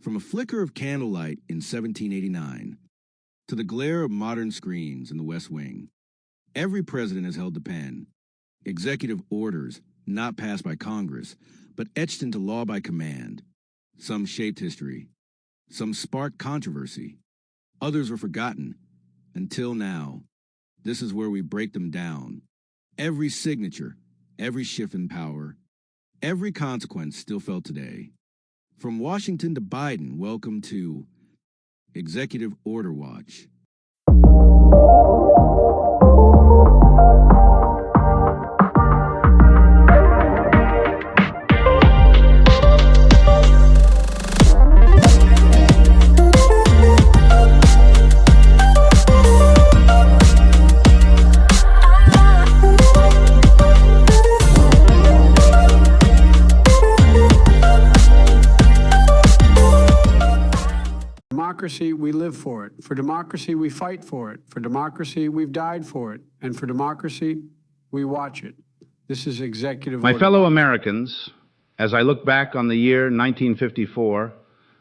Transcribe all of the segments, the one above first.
From a flicker of candlelight in 1789 to the glare of modern screens in the West Wing, every president has held the pen. Executive orders not passed by Congress, but etched into law by command. Some shaped history. Some sparked controversy. Others were forgotten. Until now. This is where we break them down. Every signature, every shift in power, every consequence still felt today. From Washington to Biden, welcome to Executive Order Watch. Democracy, we live for it. For democracy, we fight for it. For democracy, we've died for it. And for democracy, we watch it. This is Executive Order. My fellow Americans, as I look back on the year 1954,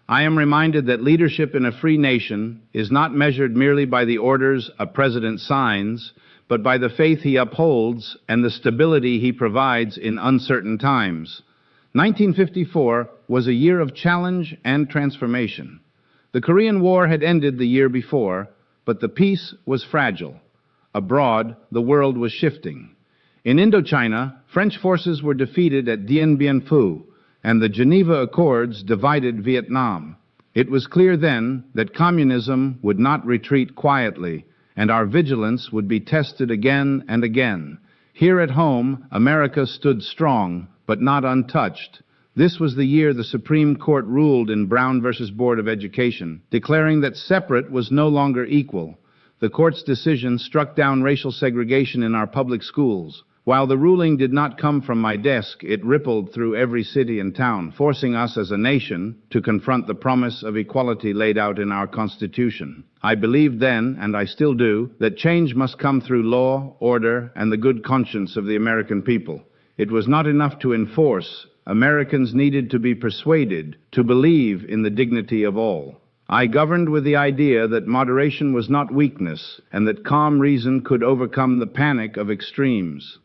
I am reminded that leadership in a free nation is not measured merely by the orders a president signs, but by the faith he upholds and the stability he provides in uncertain times. 1954 was a year of challenge and transformation. The Korean War had ended the year before, but the peace was fragile. Abroad, the world was shifting. In Indochina, French forces were defeated at Dien Bien Phu, and the Geneva Accords divided Vietnam. It was clear then that communism would not retreat quietly, and our vigilance would be tested again and again. Here at home, America stood strong, but not untouched. This was the year the Supreme Court ruled in Brown versus Board of Education, declaring that separate was no longer equal. The court's decision struck down racial segregation in our public schools. While the ruling did not come from my desk, it rippled through every city and town, forcing us as a nation to confront the promise of equality laid out in our Constitution. I believed then, and I still do, that change must come through law, order, and the good conscience of the American people. It was not enough to enforce. Americans needed to be persuaded to believe in the dignity of all. I governed with the idea that moderation was not weakness, and that calm reason could overcome the panic of extremes.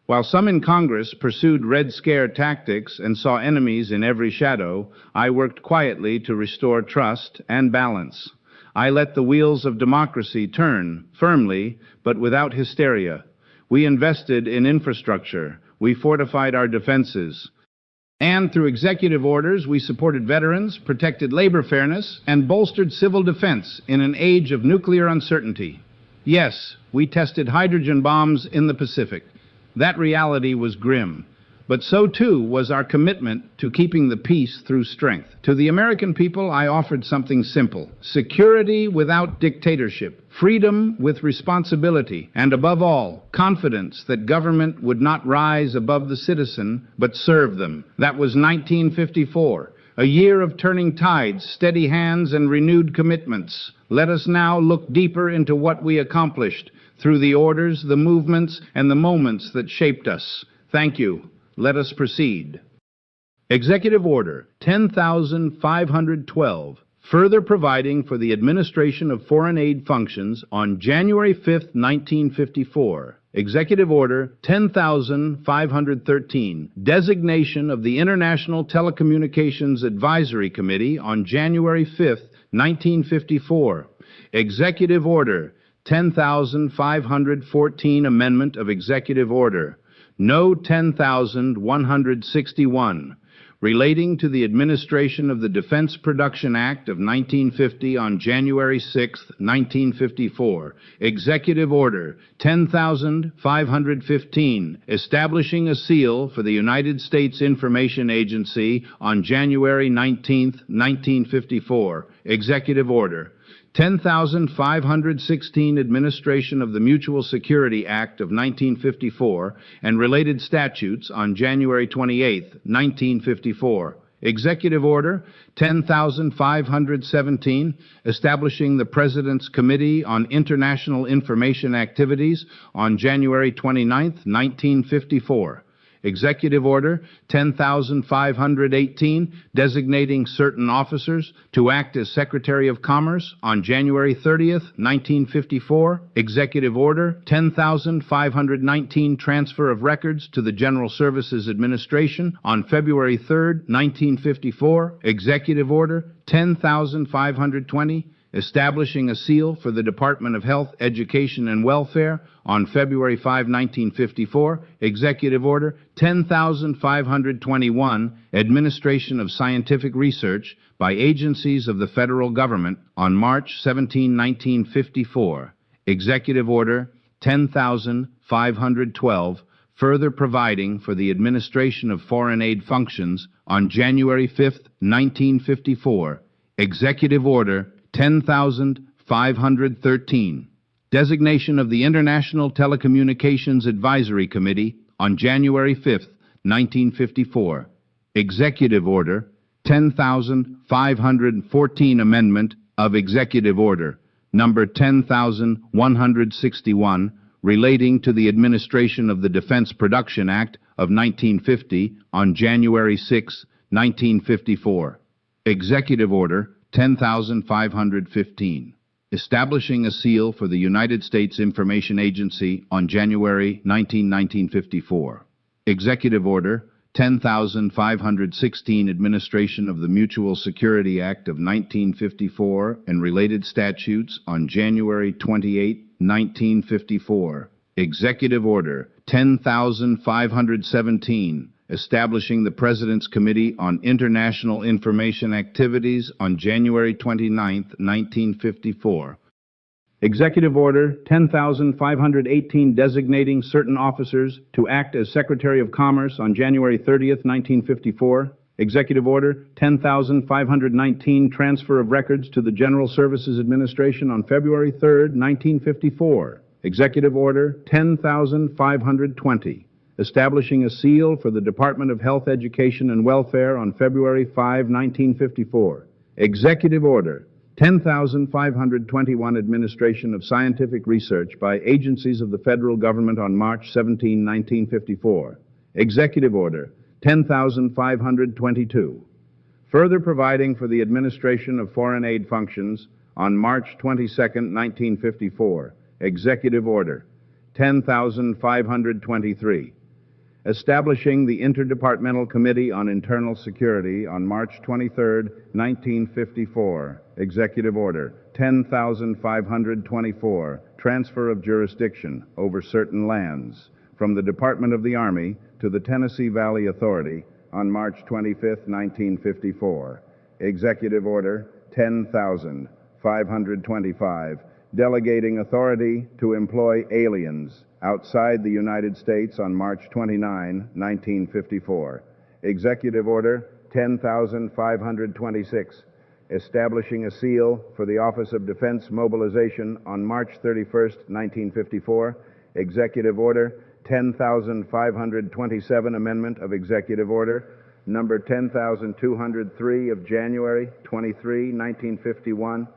While some in Congress pursued Red Scare tactics and saw enemies in every shadow, I worked quietly to restore trust and balance. I let the wheels of democracy turn, firmly, but without hysteria. We invested in infrastructure. We fortified our defenses. And through executive orders, we supported veterans, protected labor fairness, and bolstered civil defense in an age of nuclear uncertainty. Yes, we tested hydrogen bombs in the Pacific. That reality was grim. But so too was our commitment to keeping the peace through strength. To the American people, I offered something simple: security without dictatorship, freedom with responsibility, and above all, confidence that government would not rise above the citizen, but serve them. That was 1954, a year of turning tides, steady hands, and renewed commitments. Let us now look deeper into what we accomplished through the orders, the movements, and the moments that shaped us. Thank you. Let us proceed. Executive Order 10,512, further providing for the administration of foreign aid functions on January 5, 1954. Executive Order 10,513, designation of the International Telecommunications Advisory Committee on January 5, 1954. Executive Order 10,514, amendment of Executive Order No. 10,161, relating to the administration of the Defense Production Act of 1950 on January 6, 1954. Executive Order 10,515, establishing a seal for the United States Information Agency on January 19, 1954. Executive Order 10,516, administration of the Mutual Security Act of 1954 and related statutes on January 28, 1954. Executive Order 10,517, establishing the President's Committee on International Information Activities on January 29, 1954. Executive Order 10,518, designating certain officers to act as Secretary of Commerce on January 30th, 1954. Executive Order 10,519, transfer of records to the General Services Administration on February 3rd, 1954. Executive Order 10,520, establishing a seal for the Department of Health, Education, and Welfare on February 5, 1954. Executive Order 10,521, administration of scientific research by agencies of the federal government on March 17, 1954. Executive Order 10,512, further providing for the administration of foreign aid functions on January 5, 1954. Executive Order 10,513, designation of the International Telecommunications Advisory Committee on January 5, 1954. Executive Order 10,514, amendment of Executive Order number 10,161, relating to the administration of the Defense Production Act of 1950 on January 6, 1954. Executive Order 10,515, establishing a seal for the United States Information Agency on January 19, 1954. Executive Order 10,516, administration of the Mutual Security Act of 1954 and related statutes on January 28, 1954. Executive Order 10,517, establishing the President's Committee on International Information Activities on January 29, 1954. Executive Order 10,518, designating certain officers to act as Secretary of Commerce on January 30, 1954. Executive Order 10,519, transfer of records to the General Services Administration on February 3, 1954. Executive Order 10,520, establishing a seal for the Department of Health, Education, and Welfare on February 5, 1954. Executive Order 10,521, administration of scientific research by agencies of the federal government on March 17, 1954. Executive Order 10,522, further providing for the administration of foreign aid functions on March 22, 1954. Executive Order 10,523, establishing the Interdepartmental Committee on Internal Security on March 23, 1954. Executive Order 10,524, transfer of jurisdiction over certain lands from the Department of the Army to the Tennessee Valley Authority on March 25, 1954. Executive Order 10,525, delegating authority to employ aliens outside the United States on March 29, 1954. Executive Order 10,526, establishing a seal for the Office of Defense Mobilization on March 31, 1954. Executive Order 10,527, amendment of Executive Order number 10,203 of January 23, 1951,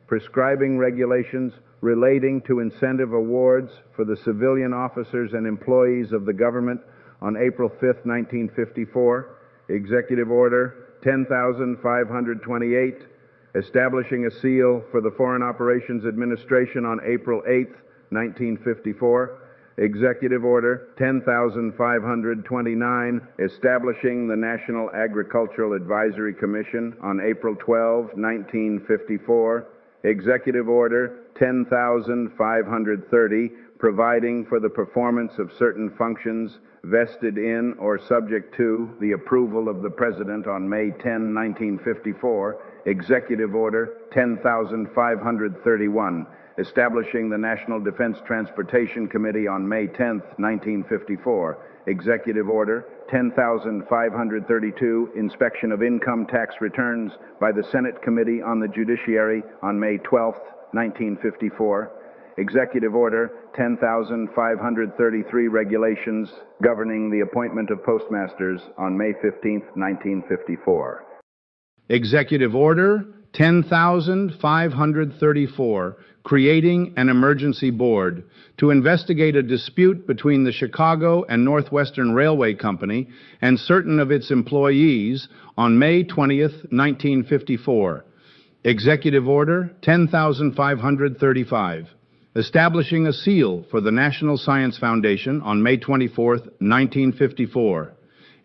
prescribing regulations relating to incentive awards for the civilian officers and employees of the government on April 5, 1954. Executive Order 10,528, establishing a seal for the Foreign Operations Administration on April 8, 1954. Executive Order 10,529, establishing the National Agricultural Advisory Commission on April 12, 1954. Executive Order 10,530, providing for the performance of certain functions vested in or subject to the approval of the President on May 10, 1954. Executive Order 10,531, establishing the National Defense Transportation Committee on May 10, 1954. Executive Order 10,532, inspection of income tax returns by the Senate Committee on the Judiciary on May 12, 1954. Executive Order 10,533, regulations governing the appointment of postmasters on May 15, 1954. Executive Order 10,534, creating an emergency board to investigate a dispute between the Chicago and Northwestern Railway Company and certain of its employees on May 20th, 1954. Executive Order 10,535, establishing a seal for the National Science Foundation on May 24th, 1954.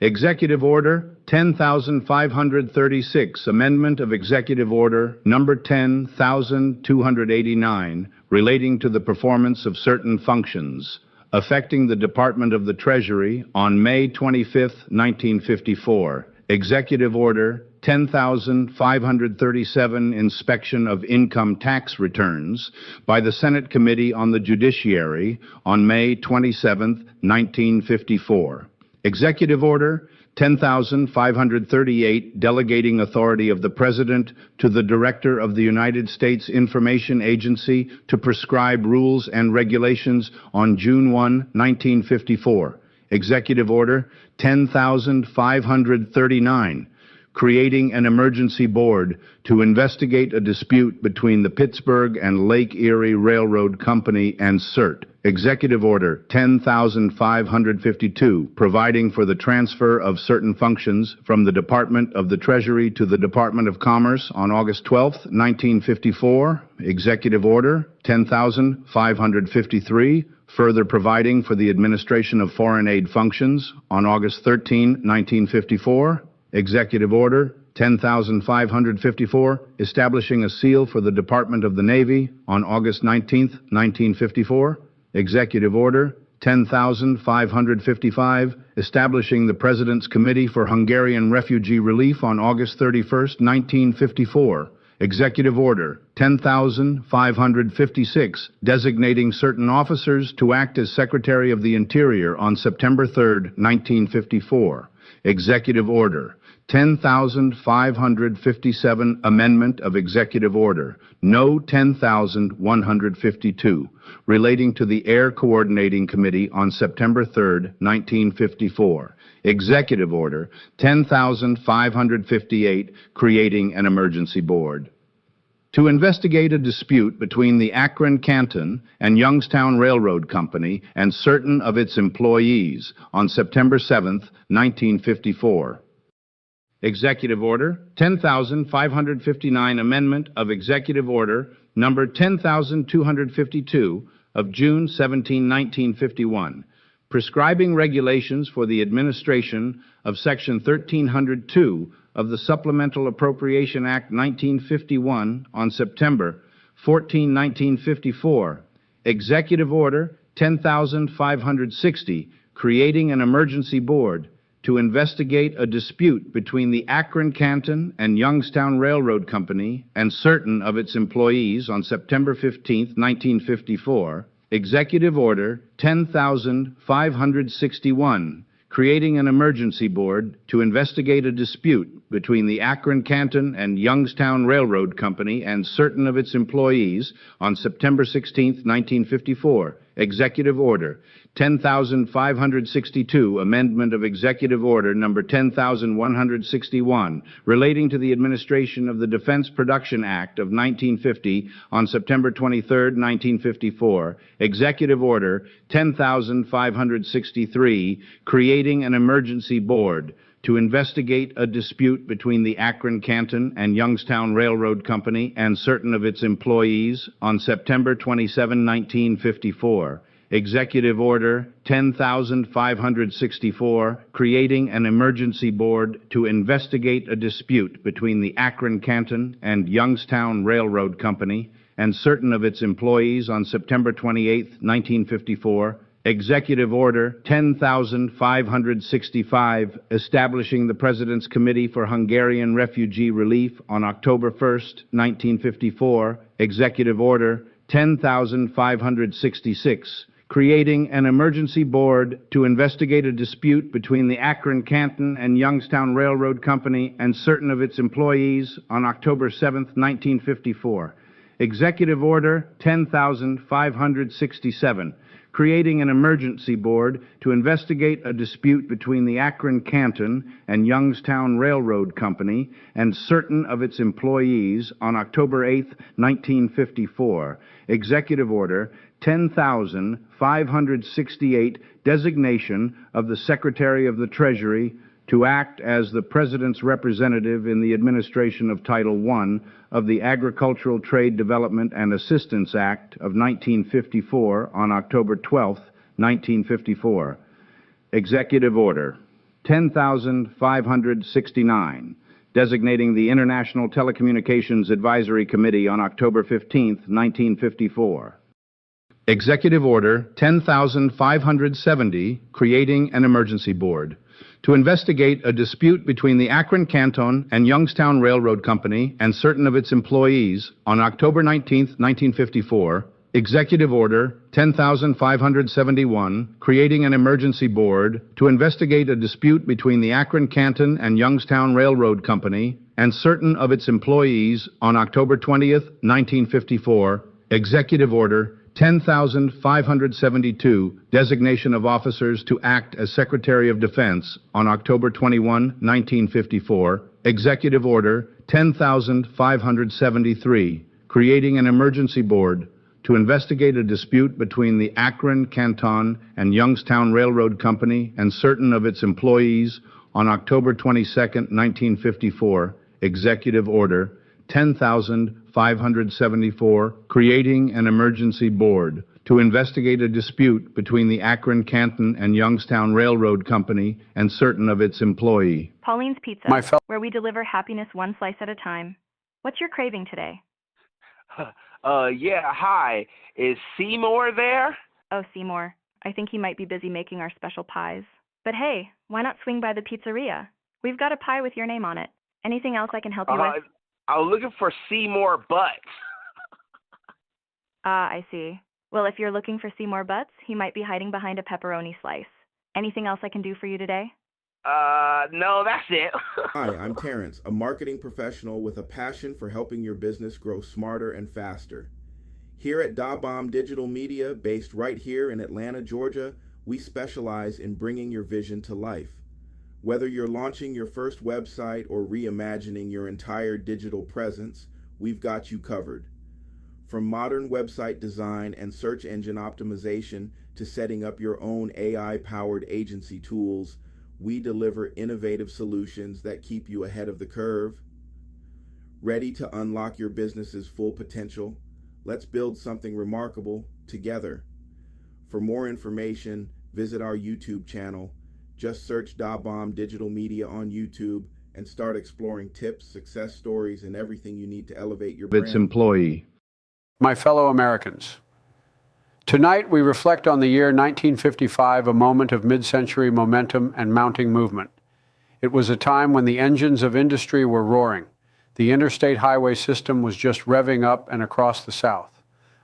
Executive Order 10,536, amendment of Executive Order number 10,289, relating to the performance of certain functions, affecting the Department of the Treasury on May 25th, 1954. Executive Order 10,537, inspection of income tax returns by the Senate Committee on the Judiciary on May 27th, 1954. Executive Order 10,538, delegating authority of the President to the Director of the United States Information Agency to prescribe rules and regulations on June 1, 1954. Executive Order 10,539, creating an emergency board to investigate a dispute between the Pittsburgh and Lake Erie Railroad Company and CERT. Executive Order 10,552, providing for the transfer of certain functions from the Department of the Treasury to the Department of Commerce on August 12, 1954. Executive Order 10,553, further providing for the administration of foreign aid functions on August 13, 1954. Executive Order 10,554, establishing a seal for the Department of the Navy on August 19, 1954. Executive Order 10,555, establishing the President's Committee for Hungarian Refugee Relief on August 31, 1954. Executive Order 10,556, designating certain officers to act as Secretary of the Interior on September 3, 1954. Executive Order 10,557, amendment of Executive Order No. 10,152, relating to the Air Coordinating Committee on September 3, 1954. Executive Order 10,558, creating an emergency board to investigate a dispute between the Akron Canton and Youngstown Railroad Company and certain of its employees on September 7, 1954. Executive Order 10,559, amendment of Executive Order number 10,252 of June 17, 1951, prescribing regulations for the administration of Section 1302 of the Supplemental Appropriation Act 1951 on September 14, 1954. Executive Order 10,560, creating an emergency board to investigate a dispute between the Akron Canton and Youngstown Railroad Company and certain of its employees on September 15, 1954. Executive Order 10,561, creating an emergency board to investigate a dispute between the Akron Canton and Youngstown Railroad Company and certain of its employees on September 16, 1954. Executive Order 10,562, amendment of Executive Order number 10,161, relating to the administration of the Defense Production Act of 1950 on September 23, 1954. Executive Order 10,563, creating an emergency board to investigate a dispute between the Akron Canton and Youngstown Railroad Company and certain of its employees on September 27, 1954. Executive Order 10,564, creating an emergency board to investigate a dispute between the Akron Canton and Youngstown Railroad Company and certain of its employees on September 28, 1954. Executive Order 10,565, establishing the President's Committee for Hungarian Refugee Relief on October 1, 1954. Executive Order 10,566, creating an emergency board to investigate a dispute between the Akron Canton and Youngstown Railroad Company and certain of its employees on October 7, 1954. Executive Order 10,567, creating an emergency board to investigate a dispute between the Akron Canton and Youngstown Railroad Company and certain of its employees on October 8, 1954. Executive Order 10,568, designation of the Secretary of the Treasury to act as the President's representative in the administration of Title I of the Agricultural Trade Development and Assistance Act of 1954 on October 12, 1954. Executive Order 10,569, designating the International Telecommunications Advisory Committee on October 15, 1954. Executive Order 10,570, creating an emergency board to investigate a dispute between the Akron Canton and Youngstown Railroad Company and certain of its employees on October 19, 1954. Executive Order 10,571, creating an emergency board to investigate a dispute between the Akron Canton and Youngstown Railroad Company and certain of its employees on October 20, 1954. Executive Order 10,572, designation of officers to act as Secretary of Defense on October 21, 1954. Executive Order 10,573, creating an emergency board to investigate a dispute between the Akron Canton and Youngstown Railroad Company and certain of its employees on October 22, 1954. Executive Order 10,574, creating an emergency board to investigate a dispute between the Akron Canton and Youngstown Railroad Company and certain of its employees. Pauline's Pizza, where we deliver happiness one slice at a time. What's your craving today? Yeah, hi. Is Seymour there? Oh, Seymour. I think he might be busy making our special pies. But hey, why not swing by the pizzeria? We've got a pie with your name on it. Anything else I can help you with? I was looking for Seymour Butts. Ah, I see. Well, if you're looking for Seymour Butts, he might be hiding behind a pepperoni slice. Anything else I can do for you today? No, that's it. Hi, I'm Terrence, a marketing professional with a passion for helping your business grow smarter and faster. Here at DaBomb Digital Media, based right here in Atlanta, Georgia, we specialize in bringing your vision to life. Whether you're launching your first website or reimagining your entire digital presence, we've got you covered. From modern website design and search engine optimization to setting up your own AI-powered agency tools, we deliver innovative solutions that keep you ahead of the curve. Ready to unlock your business's full potential? Let's build something remarkable together. For more information, visit our YouTube channel. Just search DaBomb Digital Media on YouTube and start exploring tips, success stories, and everything you need to elevate your brand. Its employee. My fellow Americans, tonight we reflect on the year 1955, a moment of mid-century momentum and mounting movement. It was a time when the engines of industry were roaring. The interstate highway system was just revving up and across the South.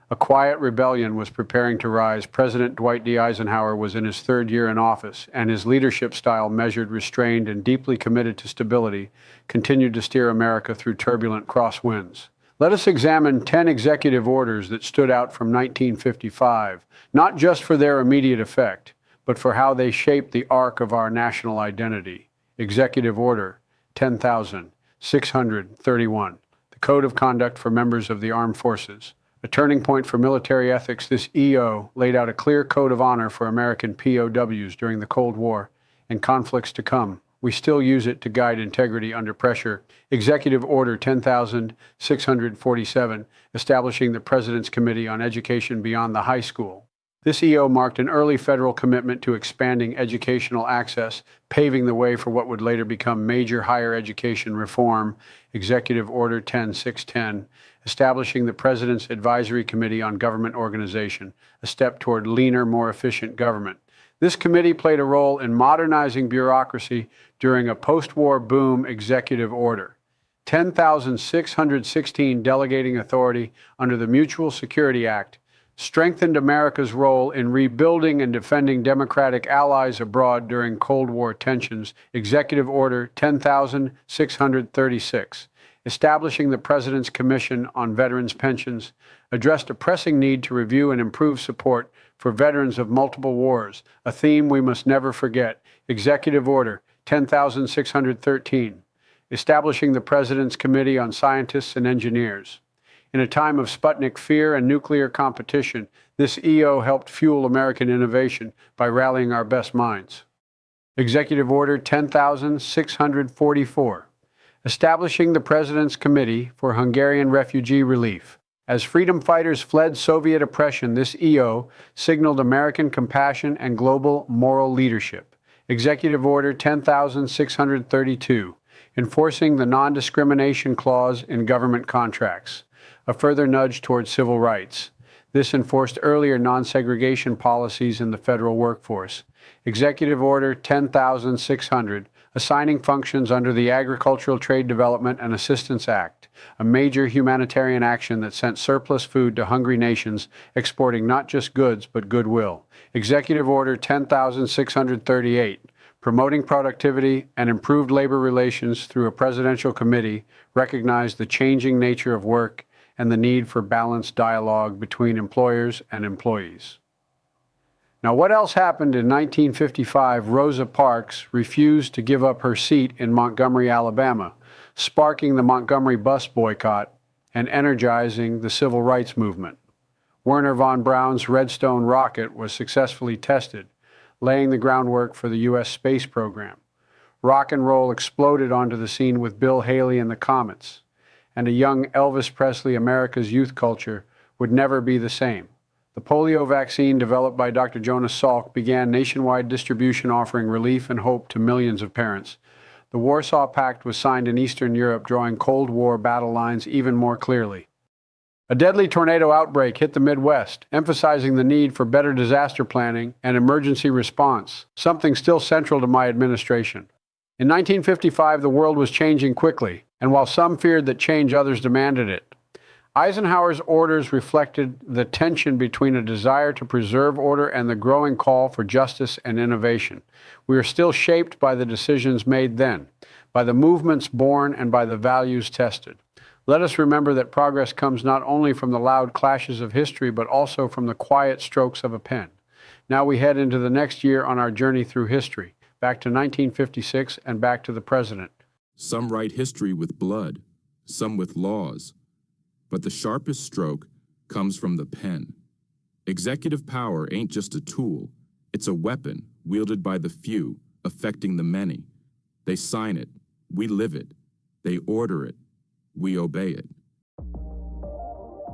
A quiet rebellion was preparing to rise. President Dwight D. Eisenhower was in his third year in office, and his leadership style, measured, restrained, and deeply committed to stability, continued to steer America through turbulent crosswinds. Let us examine 10 executive orders that stood out from 1955, not just for their immediate effect, but for how they shaped the arc of our national identity. Executive Order 10,631, the Code of Conduct for Members of the Armed Forces. A turning point for military ethics, this EO laid out a clear code of honor for American POWs during the Cold War and conflicts to come. We still use it to guide integrity under pressure. Executive Order 10,647, establishing the President's Committee on Education Beyond the High School. This EO marked an early federal commitment to expanding educational access, paving the way for what would later become major higher education reform. Executive Order 10,610, establishing the President's Advisory Committee on Government Organization, a step toward leaner, more efficient government. This committee played a role in modernizing bureaucracy during a post-war boom. Executive Order 10,616, delegating authority under the Mutual Security Act, strengthened America's role in rebuilding and defending democratic allies abroad during Cold War tensions. Executive Order 10,636, establishing the President's Commission on Veterans Pensions, addressed a pressing need to review and improve support for veterans of multiple wars, a theme we must never forget. Executive Order 10,613, establishing the President's Committee on Scientists and Engineers. In a time of Sputnik fear and nuclear competition, this EO helped fuel American innovation by rallying our best minds. Executive Order 10,644, establishing the President's Committee for Hungarian Refugee Relief. As freedom fighters fled Soviet oppression, this EO signaled American compassion and global moral leadership. Executive Order 10,632, enforcing the non-discrimination clause in government contracts, a further nudge towards civil rights. This enforced earlier non-segregation policies in the federal workforce. Executive Order 10,600, assigning functions under the Agricultural Trade Development and Assistance Act, a major humanitarian action that sent surplus food to hungry nations, exporting not just goods but goodwill. Executive Order 10,638, promoting productivity and improved labor relations through a presidential committee, recognized the changing nature of work and the need for balanced dialogue between employers and employees. Now, what else happened in 1955? Rosa Parks refused to give up her seat in Montgomery, Alabama, sparking the Montgomery bus boycott and energizing the civil rights movement. Wernher von Braun's Redstone rocket was successfully tested, laying the groundwork for the U.S. space program. Rock and roll exploded onto the scene with Bill Haley and the Comets, and a young Elvis Presley, America's youth culture, would never be the same. The polio vaccine developed by Dr. Jonas Salk began nationwide distribution, offering relief and hope to millions of parents. The Warsaw Pact was signed in Eastern Europe, drawing Cold War battle lines even more clearly. A deadly tornado outbreak hit the Midwest, emphasizing the need for better disaster planning and emergency response, something still central to my administration. In 1955, the world was changing quickly, and while some feared that change, others demanded it. Eisenhower's orders reflected the tension between a desire to preserve order and the growing call for justice and innovation. We are still shaped by the decisions made then, by the movements born, and by the values tested. Let us remember that progress comes not only from the loud clashes of history, but also from the quiet strokes of a pen. Now we head into the next year on our journey through history, back to 1956 and back to the president. Some write history with blood, some with laws. But the sharpest stroke comes from the pen. Executive power ain't just a tool, it's a weapon wielded by the few, affecting the many. They sign it, we live it. They order it, we obey it.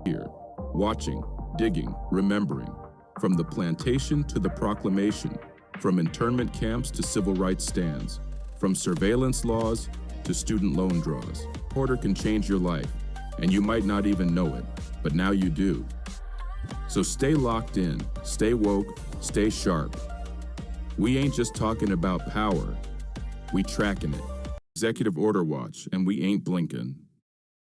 Here, watching, digging, remembering. From the plantation to the proclamation, from internment camps to civil rights stands, from surveillance laws to student loan draws. Order can change your life, and you might not even know it, but now you do. So stay locked in, stay woke, stay sharp. We ain't just talking about power, we tracking it. Executive Order Watch, and we ain't blinking.